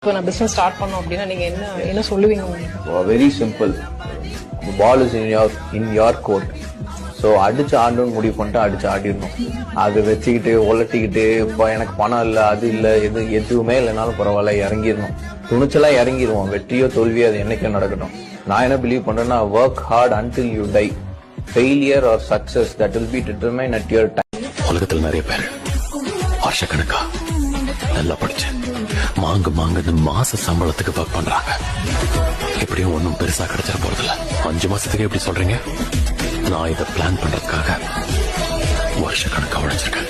இப்போ நான் business start பண்ணோம் அப்படின்னா நீங்க என்ன சொல்லுவீங்க? Very simple. Ball is in your court. So அடிச்சு ஆடணும்னு முடிவு பண்ணிட்டு அடிச்சு ஆடிடணும். அது வச்சுக்கிட்டு உலட்டிக்கிட்டு இப்போ எனக்கு பணம் இல்லை அது இல்லை எதுவுமே இல்லைனாலும் பரவாயில்ல, இறங்கிடணும். துணிச்சலா இறங்கிடுவோம். வெற்றியோ தோல்வியோ அது என்னைக்கோ நடக்கட்டும். நான் என்ன பிலீவ் பண்றேன்னா, work hard until you tie. Failure R success that will be determine at your time. உலகத்தில் நிறைய பேர் வருஷக்கணக்கா நல்லா படிச்சு மாங்குன்னு மாச சம்பளத்துக்கு ஒர்க் பண்றாங்க. எப்படியும் ஒன்னும் பெருசா கிடைச்சிட போறதில்ல. 5 மாசத்துக்கு எப்படி சொல்றீங்க? நான் இதை பிளான் பண்றதுக்காக வருஷக்கணக்கா உழைச்சிருக்கேன்.